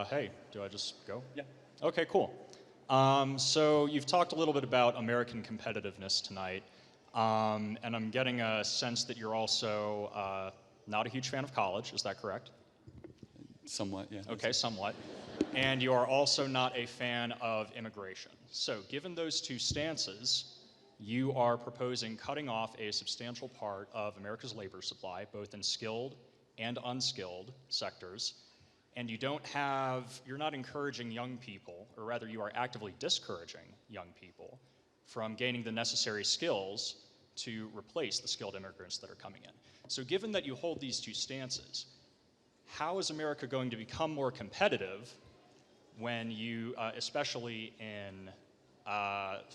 Hey, do I just go? Yeah. Okay, cool. So you've talked a little bit about American competitiveness tonight, and I'm getting a sense that you're also not a huge fan of college. Is that correct? Somewhat, yeah. Okay, somewhat. And you are also not a fan of immigration. So given those two stances, you are proposing cutting off a substantial part of America's labor supply, both in skilled and unskilled sectors. And you're not encouraging young people, or rather you are actively discouraging young people from gaining the necessary skills to replace the skilled immigrants that are coming in. So given that you hold these two stances, how is America going to become more competitive when you, especially in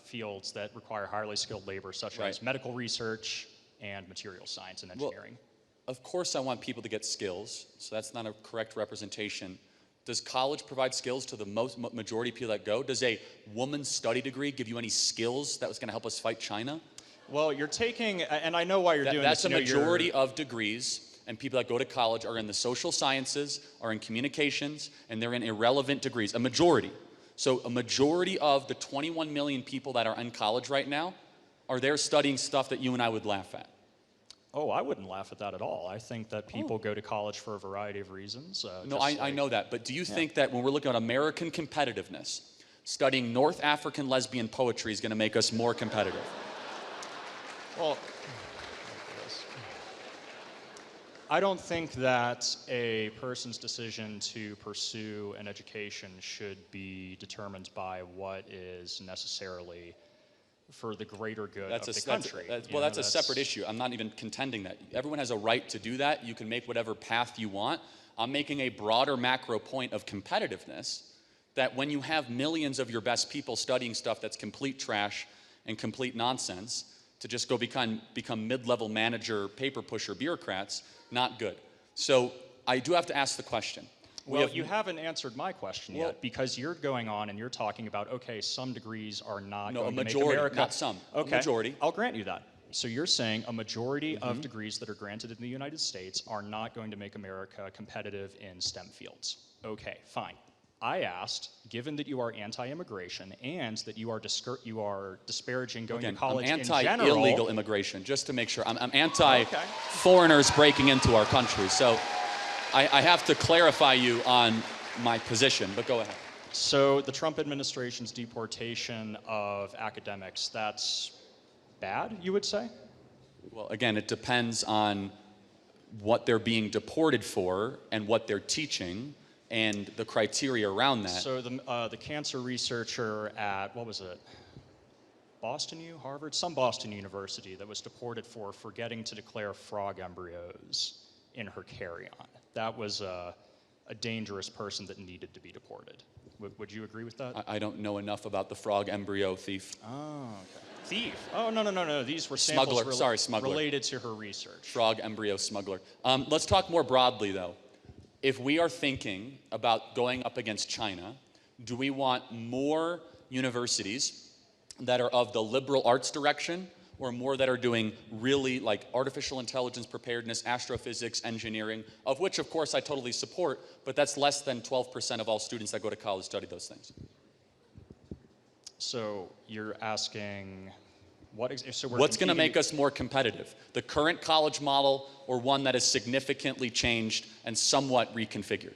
fields that require highly skilled labor, such as medical research and material science and engineering? Well, of course I want people to get skills, so that's not a correct representation. Does college provide skills to the majority of people that go? Does a woman's study degree give you any skills that was going to help us fight China? Well, you're taking, and I know why you're doing this. That's a majority of degrees, and people that go to college are in the social sciences, are in communications, and they're in irrelevant degrees, a majority. So a majority of the 21 million people that are in college right now are there studying stuff that you and I would laugh at. Oh, I wouldn't laugh at that at all. I think that people go to college for a variety of reasons. No, I know that, but do you think that when we're looking at American competitiveness, studying North African lesbian poetry is going to make us more competitive? Well, I don't think that a person's decision to pursue an education should be determined by what is necessarily for the greater good of the country. That's a separate issue. I'm not even contending that. Everyone has a right to do that. You can make whatever path you want. I'm making a broader macro point of competitiveness, that when you have millions of your best people studying stuff that's complete trash and complete nonsense, to just go become mid-level manager, paper pusher bureaucrats, not good. So I do have to ask the question. Well, you haven't answered my question yet, because you're going on and you're talking about, okay, some degrees are not going to make America... not some. Okay, a majority. I'll grant you that. So you're saying a majority of degrees that are granted in the United States are not going to make America competitive in STEM fields. Okay, fine. I asked, given that you are anti-immigration and that you are disparaging going to college in general... I'm anti-illegal immigration, just to make sure. I'm anti-foreigners breaking into our country. So I have to clarify you on my position, but go ahead. So the Trump administration's deportation of academics, that's bad, you would say? Well, again, it depends on what they're being deported for and what they're teaching and the criteria around that. So the cancer researcher at, what was it? Boston U, Harvard? Some Boston university that was deported for forgetting to declare frog embryos in her carry-on. That was a dangerous person that needed to be deported. Would you agree with that? I don't know enough about the frog embryo thief. Oh, okay. Thief? Oh, no. These were samples smuggler. Related to her research. Frog embryo smuggler. Let's talk more broadly, though. If we are thinking about going up against China, do we want more universities that are of the liberal arts direction, or more that are doing really like artificial intelligence preparedness, astrophysics, engineering, of which, of course, I totally support, but that's less than 12% of all students that go to college study those things. So you're asking, what's going to make us more competitive? The current college model, or one that is significantly changed and somewhat reconfigured?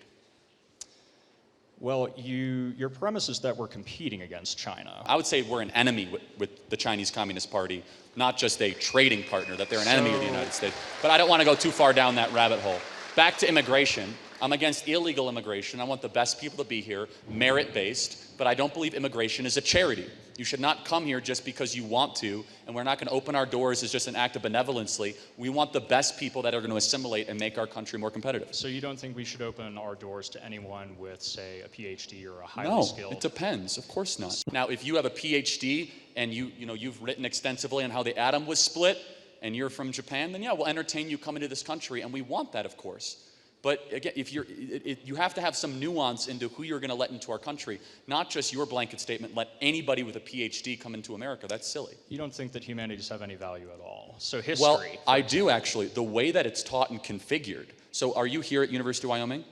Well, your premise is that we're competing against China. I would say we're an enemy with the Chinese Communist Party, not just a trading partner, that they're an enemy of the United States. But I don't want to go too far down that rabbit hole. Back to immigration. I'm against illegal immigration. I want the best people to be here, merit-based, but I don't believe immigration is a charity. You should not come here just because you want to, and we're not going to open our doors as just an act of benevolency. We want the best people that are going to assimilate and make our country more competitive. So you don't think we should open our doors to anyone with, say, a PhD or a highly skilled... No, it depends. Of course not. Now, if you have a PhD and you've written extensively on how the atom was split, and you're from Japan, then yeah, we'll entertain you coming to this country, and we want that, of course. But again, you have to have some nuance into who you're going to let into our country, not just your blanket statement, let anybody with a PhD come into America. That's silly. You don't think that humanities have any value at all? So history... Well, I do actually. The way that it's taught and configured. So are you here at University of Wyoming?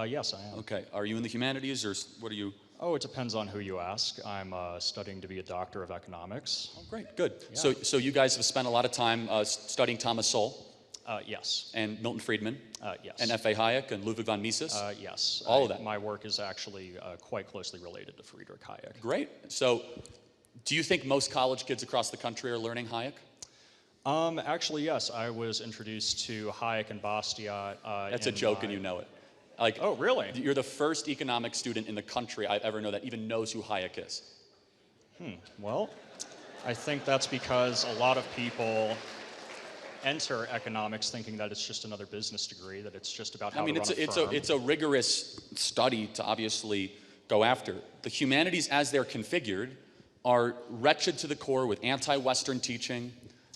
Yes, I am. Okay. Are you in the humanities, or what are you? Oh, it depends on who you ask. I'm studying to be a doctor of economics. Oh, great. Good. Yeah. So you guys have spent a lot of time studying Thomas Sowell Yes. and Milton Friedman Yes. and F.A. Hayek and Ludwig von Mises. Yes. All of that. My work is actually quite closely related to Friedrich Hayek. Great. So do you think most college kids across the country are learning Hayek? Actually, yes. I was introduced to Hayek and Bastiat. That's a joke, and you know it. Like, Oh, really? You're the first economics student in the country I've ever known that even knows who Hayek is. Well, I think that's because a lot of people enter economics thinking that it's just another business degree, that it's just about how I mean, to run a firm. it's a rigorous study to obviously go after. The humanities, as they're configured, are wretched to the core with anti-Western teaching,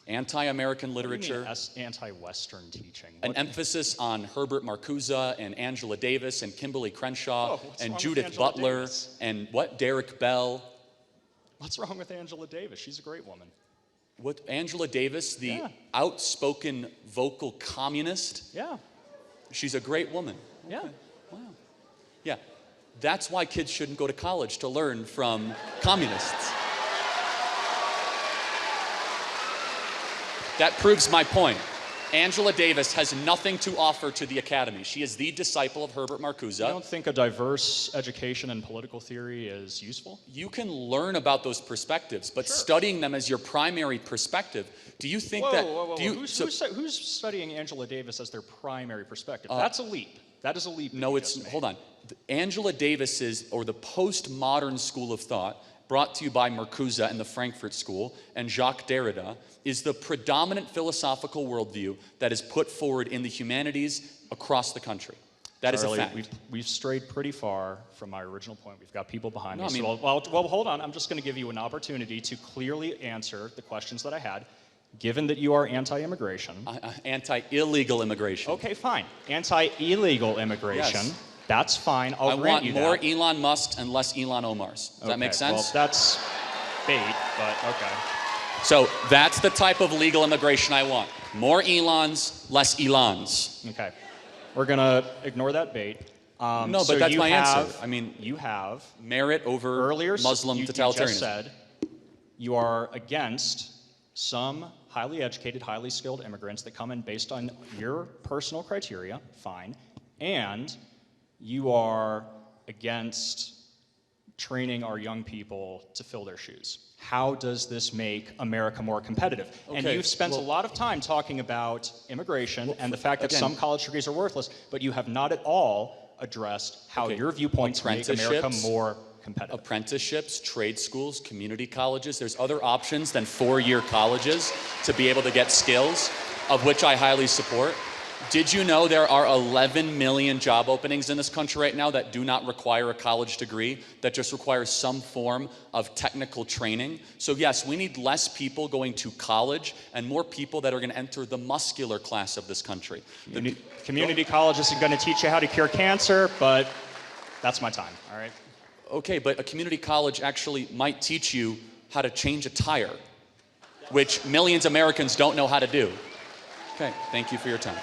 anti-American literature, Anti-Western teaching. an emphasis on Herbert Marcuse and Angela Davis and Kimberly Crenshaw Whoa, what's and wrong with Judith Angela Butler Davis? and Derek Bell. What's wrong with Angela Davis? She's a great woman. What, Angela Davis, the Yeah. outspoken vocal communist? Yeah. She's a great woman. Yeah. Wow. Yeah. That's why kids shouldn't go to college, to learn from communists. That proves my point. Angela Davis has nothing to offer to the academy. She is the disciple of Herbert Marcuse. You don't think a diverse education in political theory is useful? You can learn about those perspectives, but studying them as your primary perspective, do you think Whoa. do you, Who's studying Angela Davis as their primary perspective? That's a leap. That is a leap. No, it's, hold on. Angela Davis is, or the postmodern school of thought, brought to you by Marcuse and the Frankfurt School and Jacques Derrida, is the predominant philosophical worldview that is put forward in the humanities across the country. That is Charlie, a fact. We've strayed pretty far from my original point. We've got people behind No, me. I mean- Well, hold on. I'm just going to give you an opportunity to clearly answer the questions that I had, given that you are anti-immigration. Anti-illegal immigration. Okay, fine. Anti-illegal immigration. Yes. That's fine. I I'll grant want you more that. Elon Musks and less Elon Omars. Does that make sense? Well, that's bait, but okay. So that's the type of legal immigration I want. More Elons, less Elons. Okay. We're going to ignore that bait. No, so but that's you my have- answer. I mean, you have merit over earlier Muslim you totalitarianism. just said you are against some highly educated, highly skilled immigrants that come in based on your personal criteria, fine, and you are against training our young people to fill their shoes. How does this make America more competitive? And Okay, you've spent a lot of time talking about immigration and the fact that again- some college degrees are worthless, but you have not at all addressed how Okay, your viewpoints make America apprenticeships, more competitive. Apprenticeships, trade schools, community colleges. There's other options than four-year colleges to be able to get skills, of which I highly support. Did you know there are 11 million job openings in this country right now that do not require a college degree, that just require some form of technical training? So yes, we need less people going to college and more people that are going to enter the muscular class of this country. Community college isn't going to teach you how to cure cancer, but that's my time, all right? Okay, but a community college actually might teach you how to change a tire, which millions of Americans don't know how to do. Okay, thank you for your time.